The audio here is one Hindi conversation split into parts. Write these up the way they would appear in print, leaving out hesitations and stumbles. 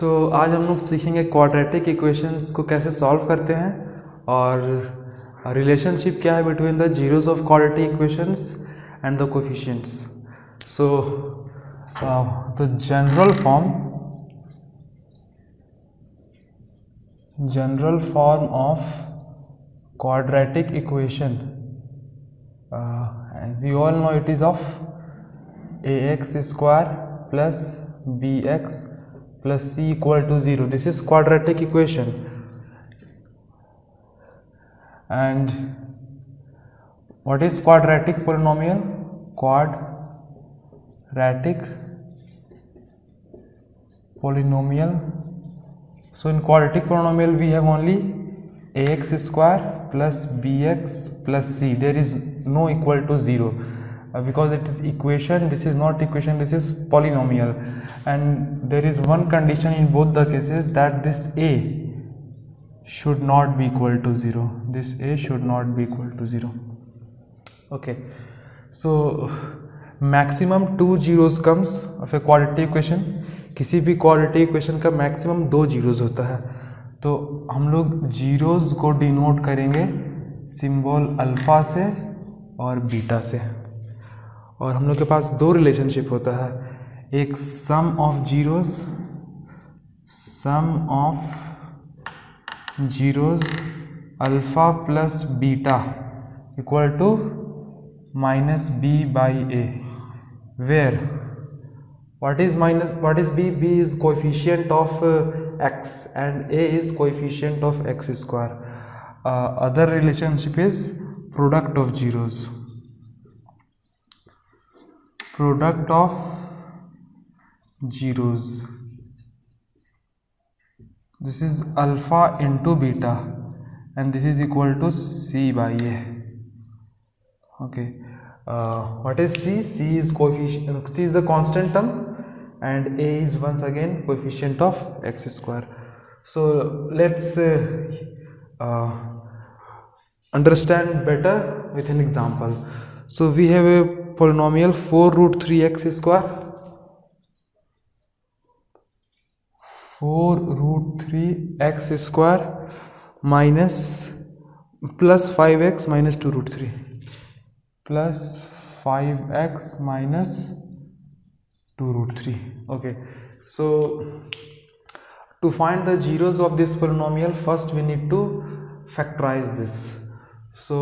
तो आज हम लोग सीखेंगे क्वाड्रेटिक इक्वेशंस को कैसे सॉल्व करते हैं और रिलेशनशिप क्या है between the zeros of quadratic equations and the coefficients. So the general form of quadratic equation, we all know it is of ax square plus bx plus c equal to 0. This is quadratic equation. And what is quadratic polynomial? Quadratic polynomial. So in quadratic polynomial we have only ax square plus bx plus c. There is no equal to 0 because it is equation. This is not equation, this is polynomial, and there is one condition in both the cases, that this a should not be equal to 0. This a should not be equal to 0. Okay, so maximum 2 zeros comes of a quadratic equation. किसी भी क्वाड्रेटिक इक्वेशन का मैक्सिमम 2 जीरोस होता है. तो हम लोग जीरोस को डिनोट करेंगे सिंबल अल्फ़ा से और बीटा से. और हम लोग के पास दो रिलेशनशिप होता है, एक sum of zeros alpha plus beta equal to minus B by A, where what is b? B is coefficient of x and a is coefficient of x square. Other relationship is product of zeros. This is alpha into beta and this is equal to c by a. Okay, what is c? C is coefficient, c is the constant term and a is once again coefficient of x square. So let's understand better with an example. So we have a polynomial 4 root 3x square, 4 root 3x square minus plus 5x minus 2 root 3 plus 5x minus 2 root 3. Okay, so to find the zeros of this polynomial, first we need to factorize this. So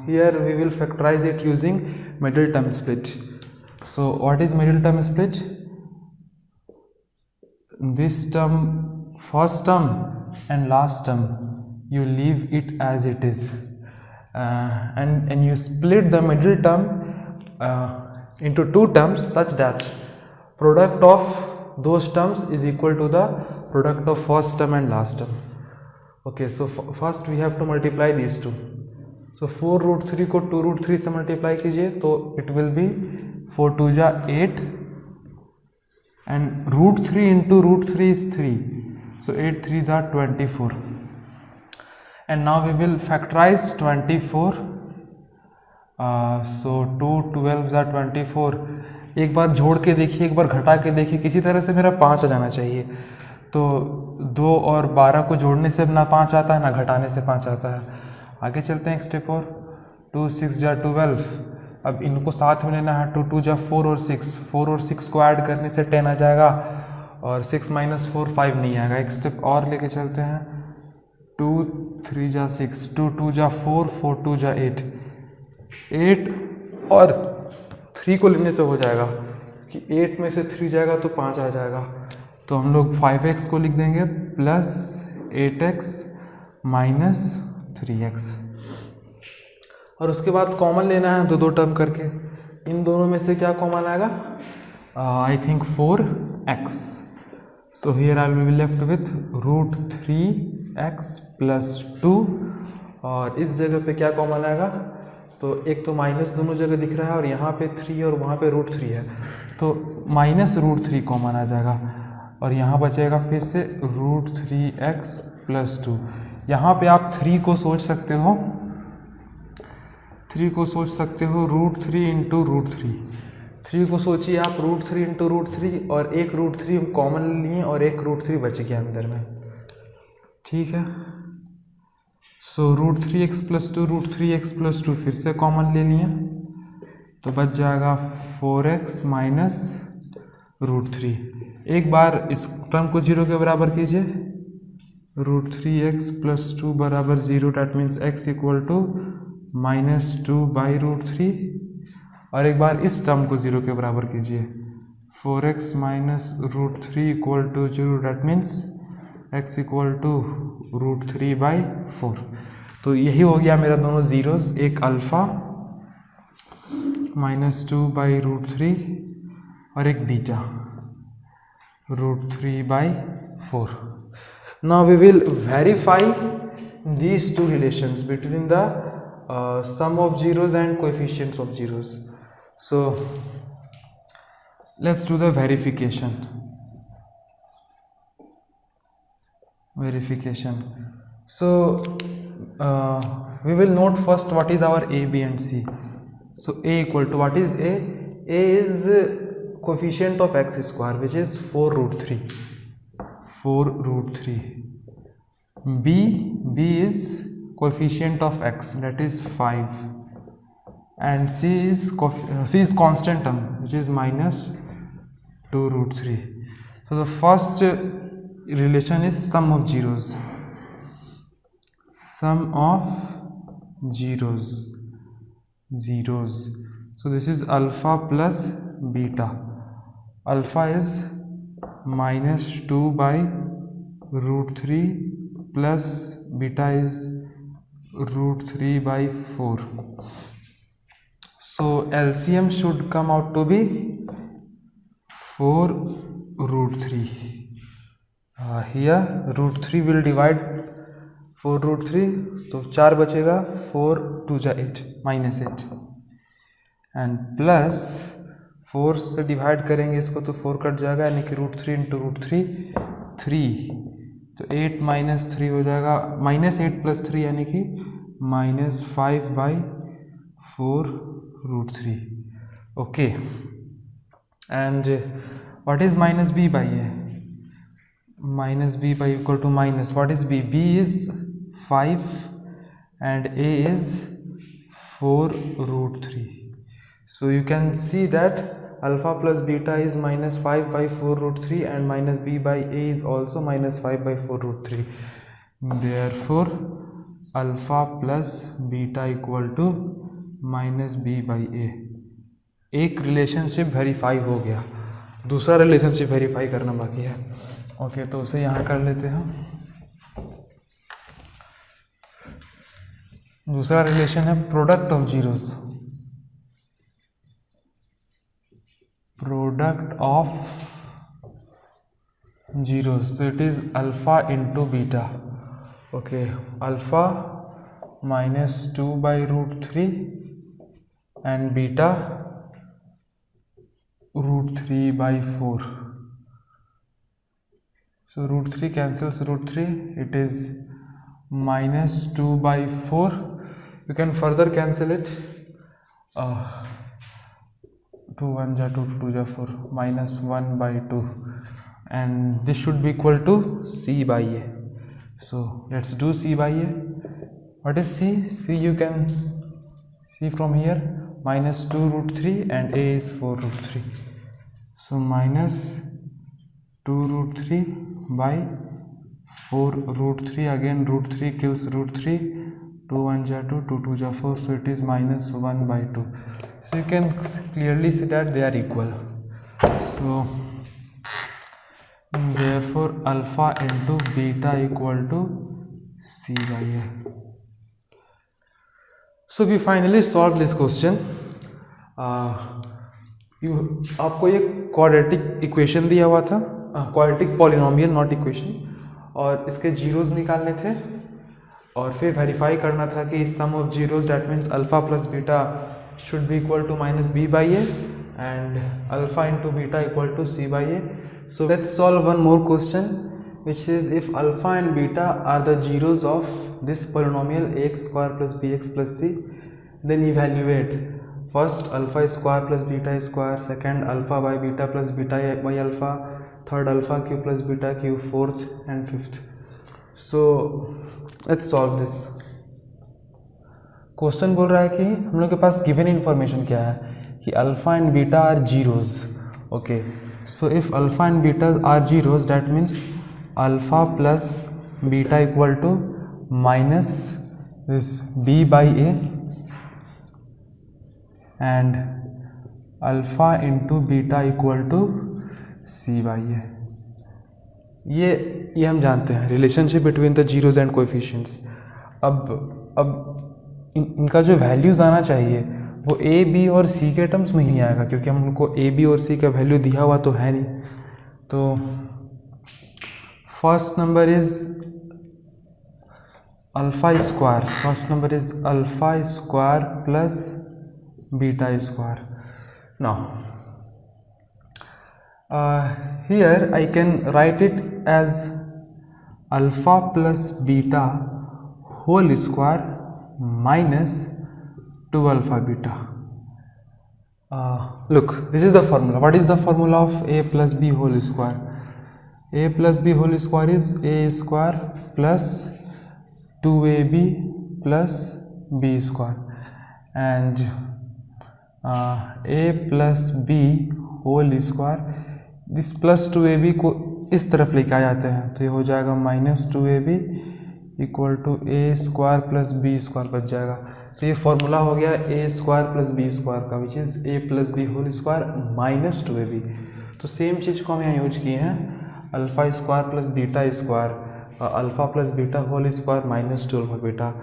here we will factorize it using middle term split. So what is middle term split? This term, first term and last term, you leave it as it is, and you split the middle term into two terms such that product of those terms is equal to the product of first term and last term. Okay, so first we have to multiply these two. So 4 root 3 को 2 root 3 से multiply कीजिए तो it will be 4 2 जा 8 and root 3 into root 3 is 3, so 8 3 जा 24. And now we will factorize 24. So 2 12 जा 24. एक बार जोड़ के देखिए, एक बार घटा के देखिए, किसी तरह से मेरा 5 आ जाना चाहिए. तो 2 और 12 को जोड़ने से ना 5 आता है ना घटाने से 5 आता है. आगे चलते हैं एक स्टेप और. 2 6 जा 12. अब इनको साथ में लेना है. 2 2 जा 4 और 6, 4 और 6 को ऐड करने से 10 आ जाएगा और 6 minus 4 5 नहीं आएगा. एक स्टेप और लेके चलते हैं. 2 3 जा 6, 2 2 जा 4, 4 2 जा 8 और 3 को लेने से हो जाएगा कि 8 में से 3 जाएगा तो 5 आ जाएगा. तो हम लोग 5x को लिख देंगे प्लस 8x माइनस 3x, और उसके बाद कॉमन लेना है दो टर्म करके. इन दोनों में से क्या कॉमन आएगा? I think 4x. So here I will be left with root 3x plus 2, और इस जगह पे क्या कॉमन आएगा? तो एक तो माइनस दोनों जगह दिख रहा है और यहाँ पे 3 और वहाँ पे रूट 3 है, तो माइनस रूट 3 कॉमन आ जाएगा और यहाँ बचेगा फिर से रूट 3x प्लस 2. यहाँ पे आप 3 को सोच सकते हो रूट 3 इंटू रूट 3. 3 को सोचिए आप √3 इंटू √3 और एक √3 हम कॉमन लिए और एक √3 बच गया अंदर में, ठीक है। सो √3x + 2 √3x + 2 फिर से कॉमन ले लिए तो बच जाएगा 4x - √3। एक बार इस टर्म को 0 के बराबर कीजिए, √3x + 2 बराबर 0, डैट मीन्स x = -2/√3। और एक बार इस टर्म को 0 के बराबर कीजिए, 4x - √3 = 0, डैट मीन्स x = √3/4। तो यही हो गया मेरा दोनों ज़ीरोज़, एक अल्फ़ा -2/√3 और एक beta √3/4। Now we will verify these two relations between the sum of zeros and coefficients of zeros. So let's do the verification. So we will note first what is our a, b and c. So a equal to, what is a? A is coefficient of x square, which is 4√3. B is coefficient of x, that is 5, and c is constant term, which is -2√3. So the first relation is sum of zeros. So this is alpha plus beta. Alpha is -2/√3 plus beta is √3/4. So LCM should come out to be 4√3. Here √3 will divide 4√3, तो 4 बचेगा, 4 2 जा 8 -8, एंड प्लस 4 से डिवाइड करेंगे इसको तो 4 कट जाएगा, यानी कि √3 इंटू √3 3, तो 8 - 3 हो जाएगा, -8 + 3 यानी कि -5/4√3. Okay, and what is -b/a? -b/, equal to minus, what is b? B is 5 and a is 4√3. So you can see that alpha plus beta is -5/4√3 and -b/a is also -5/4√3. Therefore alpha plus beta equal to -b/a. एक रिलेशनशिप वेरीफाई हो गया, दूसरा रिलेशनशिप वेरीफाई करना बाकी है। ओके, तो उसे यहाँ कर लेते हैं। दूसरा रिलेशन है product of zeros. Product of zeros, तो it is alpha into beta. Okay, alpha -2/√3 and beta √3/4. So √3 cancels √3, it is -2/4. You can further cancel it. 2 1 ja 2, 2 ja 4, -1/2, and this should be equal to c/a. So let's do c/a. What is c? C you can see from here, -2√3 and a is 4√3. So -2√3/4√3, again √3 kills √3, 2 1 ja 2, 2 2 ja 4, so it is -1/2. So you can clearly see that they are equal. So therefore alpha into beta equal to c/a. So we finally solved this question. आपको ये क्वाड्रेटिक इक्वेशन दिया हुआ था, क्वाड्रेटिक पॉलिनोमियल नॉट इक्वेशन, और इसके जीरोस निकालने थे और फिर वेरीफाई करना था कि sum of zeros, that means alpha plus beta should be equal to -b/a and alpha into beta equal to c/a. So let's solve one more question, which is if alpha and beta are the zeros of this polynomial ax square plus bx plus c, then evaluate. First alpha square plus beta square, second alpha by beta plus beta by alpha, third alpha cube plus beta cube, fourth and fifth. So let's solve this. Question बोल रहा है कि हम लोग के पास गिवन इन्फॉर्मेशन क्या है कि alpha and beta are zeros. Okay, so if alpha and beta are zeros that means alpha plus beta equal to minus this B by A and alpha into beta equal to C by A. ये हम जानते हैं relationship between the zeros and coefficients. अब इनका जो वैल्यूज़ आना चाहिए वो ए बी और सी के टर्म्स में ही आएगा, क्योंकि हम लोग को ए बी और सी का वैल्यू दिया हुआ तो है नहीं. तो first number is alpha square, first number is alpha square plus beta square. Now here I can write it as alpha plus beta whole square minus 2 alpha beta. Look, this is the formula. What is the formula of a plus b whole square? A plus b whole square is a square plus 2ab plus b square, and a plus b whole square, this plus 2ab को इस तरफ लेके आ जाते हैं तो ये हो जाएगा minus 2ab equal to A square plus B square बच जाएगा. तो ये फॉर्मूला हो गया A square plus B square का, which is A plus B whole square minus 2ab. तो सेम चीज़ को हम यहाँ यूज किए हैं, alpha square plus beta square, alpha plus beta whole square minus 2 alpha beta.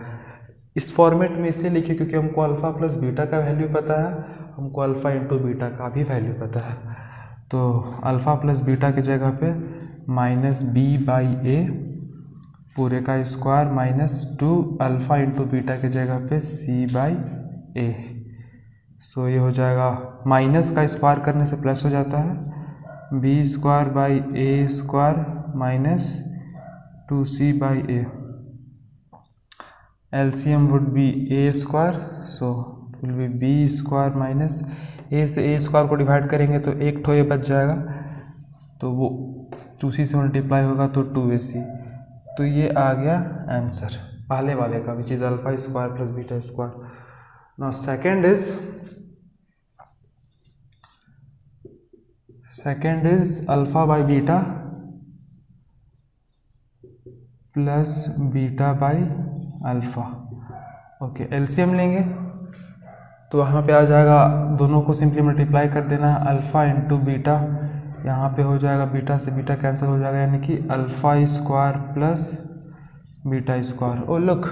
इस फॉर्मेट में इसलिए लिखे क्योंकि हमको अल्फा प्लस बीटा का वैल्यू पता है, हमको अल्फा इंटू बीटा का भी वैल्यू पता है. तो अल्फ़ा प्लस बीटा की जगह पे माइनस बी बाई ए पूरे का square minus 2 alpha into beta की जगह पे सी बाई ए. सो ये हो जाएगा, माइनस का स्क्वायर करने से प्लस हो जाता है, B square by A square minus 2c by A. LCM would be A square, so will be B square minus A से ए स्क्वायर को डिवाइड करेंगे तो एक ठो ए बच जाएगा, तो वो 2c से मल्टीप्लाई होगा तो 2ac. तो ये आ गया आंसर पहले वाले का, which is alpha square plus beta square. Now second is alpha by beta plus beta by alpha. Okay, LCM लेंगे तो वहाँ पे आ जाएगा, दोनों को सिंपली मल्टीप्लाई कर देना है, अल्फ़ा इंटू बीटा, यहाँ पे हो जाएगा बीटा से बीटा कैंसिल हो जाएगा, यानी कि alpha square plus beta square. Oh look,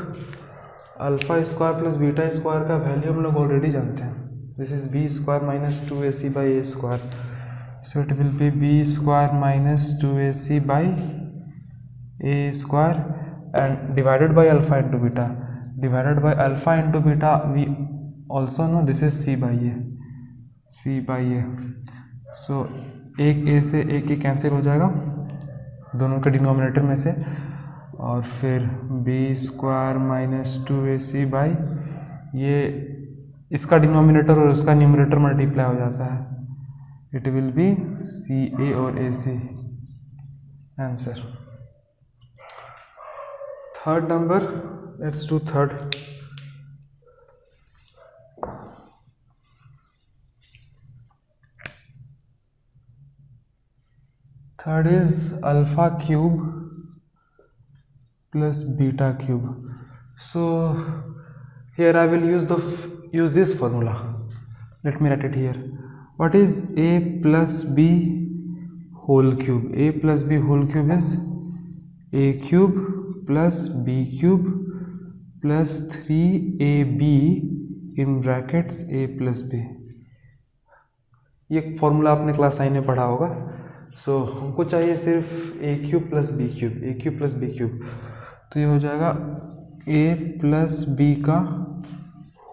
alpha square plus beta square का वैल्यू हम लोग ऑलरेडी जानते हैं, this is B square minus 2ac by A square. So it will be B square minus 2ac by A square and divided by alpha into beta. Divided by alpha into beta we also know this is c by a. so एक a से एक ही कैंसिल हो जाएगा दोनों के डिनोमिनेटर में से, और फिर b square minus 2ac by ये इसका डिनोमिनेटर और उसका न्यूमरेटर मल्टीप्लाई हो जाता है, इट विल बी ca और ac. Answer. Third number, let's do third. Third is alpha cube plus beta cube. So here I will use this formula. Let me write it here. What is a plus b whole cube? A plus b whole cube is a cube plus b cube plus 3ab in brackets a plus b. ये फॉर्मूला आपने क्लास 9 में पढ़ा होगा. सो हमको चाहिए सिर्फ ए क्यूब प्लस बी क्यूब, ए क्यूब प्लस बी क्यूब. तो ये हो जाएगा ए प्लस बी का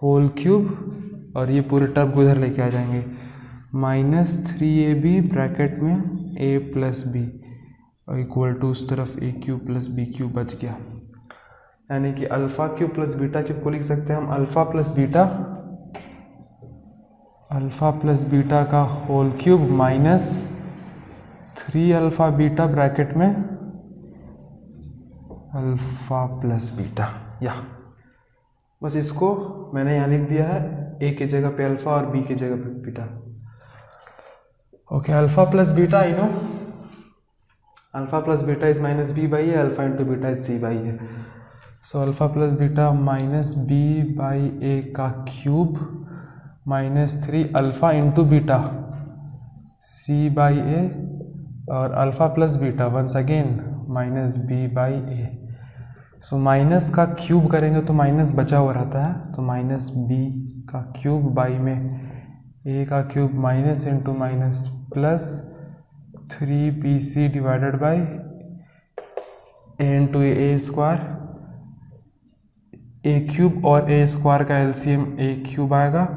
होल क्यूब, और ये पूरे टर्म को इधर लेके आ जाएंगे, माइनस 3ab ब्रैकेट में A plus B equal to उस तरफ A cube plus B cube बच गया. यानी कि alpha cube plus beta cube को लिख सकते हैं हम alpha plus beta alpha plus beta का whole cube minus 3 alpha beta bracket में अल्फ़ा प्लस बीटा। या बस इसको मैंने यहाँ लिख दिया है, ए की जगह पे अल्फ़ा और बी की जगह पे beta. Okay, alpha plus beta I know, alpha plus beta is minus B by A, alpha into beta is C by A. So alpha plus beta minus B by A का cube minus 3 alpha into beta C by A, और alpha plus beta once again minus B by A. So minus का क्यूब करेंगे तो माइनस बचा हुआ रहता है, तो माइनस बी का क्यूब बाई में ए का cube minus into minus plus 3bc divided by A into A square, A cube और ए स्क्वायर का एलसीएम ए क्यूब आएगा,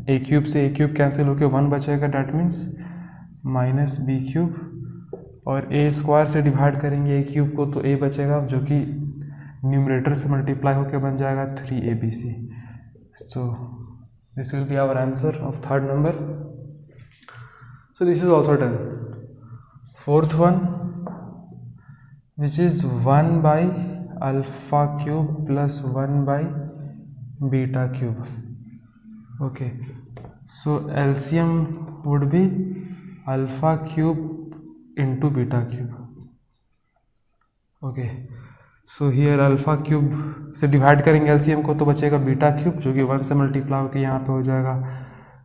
ए क्यूब से ए क्यूब कैंसिल होकर 1 बचेगा, that means minus B cube, और ए स्क्वायर से डिवाइड करेंगे ए क्यूब को तो ए बचेगा जो कि न्यूमरेटर से मल्टीप्लाई होकर बन जाएगा 3abc। So this will be our answer of third number. So this is also done. Fourth one which is 1 by alpha cube plus 1 by beta cube. Okay, so LCM would be alpha cube into beta cube. Okay, so here alpha cube से डिवाइड करेंगे एलसीएम को तो बचेगा बीटा क्यूब जो कि 1 से मल्टीप्लाई होकर यहाँ पे हो जाएगा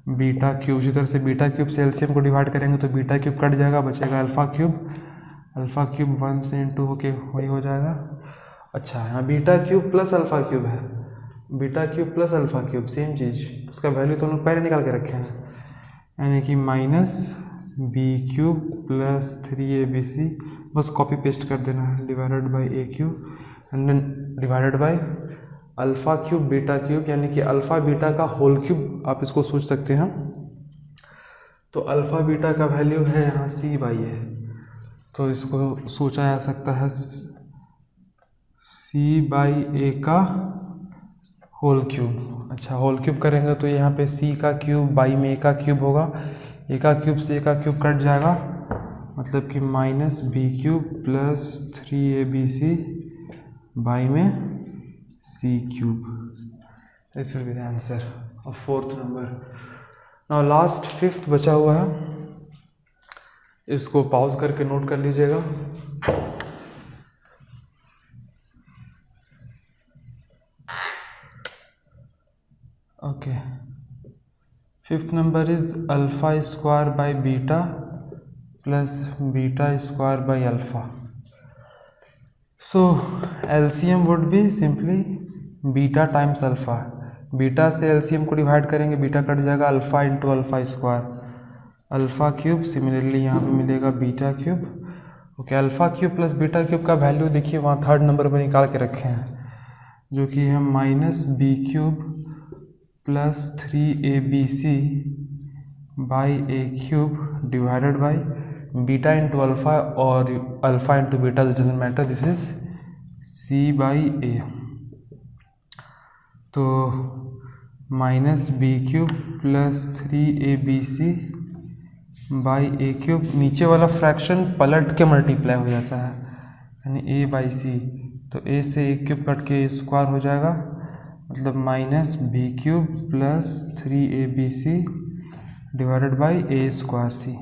बीटा क्यूब। इसी तरह से बीटा क्यूब से एलसीएम को डिवाइड करेंगे तो बीटा क्यूब कट जाएगा, बचेगा अल्फ़ा क्यूब। अल्फ़ा क्यूब 1 से इंटू होके वही हो जाएगा। अच्छा, यहाँ beta cube plus alpha cube है, beta cube plus alpha cube same चीज़, उसका वैल्यू तो हम लोग पहले निकाल के रखे हैं, यानी कि minus B cube plus 3abc, बस कॉपी पेस्ट कर देना है, divided by A cube and then divided by alpha cube beta cube, यानी कि अल्फ़ा बीटा का होल क्यूब आप इसको सोच सकते हैं। तो अल्फ़ा बीटा का वैल्यू है यहाँ सी बाई ए, तो इसको सोचा जा सकता है सी बाई ए का होल क्यूब। अच्छा, होल क्यूब करेंगे तो यहाँ पे सी का क्यूब बाई में ए का क्यूब होगा, ए का क्यूब से ए का क्यूब कट जाएगा, मतलब कि minus B cube plus 3abc by में C cube. This will be the answer of fourth number. Now last fifth बचा हुआ है, इसको पॉज करके नोट कर लीजिएगा। Okay, fifth number is alpha square by beta plus beta square by alpha. So LCM would be simply beta times alpha, beta से एलसीएम को डिवाइड करेंगे, बीटा कट जाएगा, alpha into alpha square, alpha cube, similarly यहाँ पे मिलेगा beta cube. Okay, alpha cube plus beta cube का वैल्यू देखिए वहाँ थर्ड नंबर पर निकाल के रखे हैं, जो कि है minus B cube plus 3abc by A cube divided by beta into alpha और alpha into beta doesn't matter, this is C by A. तो minus B cube plus 3abc by A cube, नीचे वाला फ्रैक्शन पलट के मल्टीप्लाई हो जाता है, यानी ए बाई सी, तो ए से ए क्यूब कट के स्क्वायर हो जाएगा, मतलब minus B cube plus 3abc divided by A square C.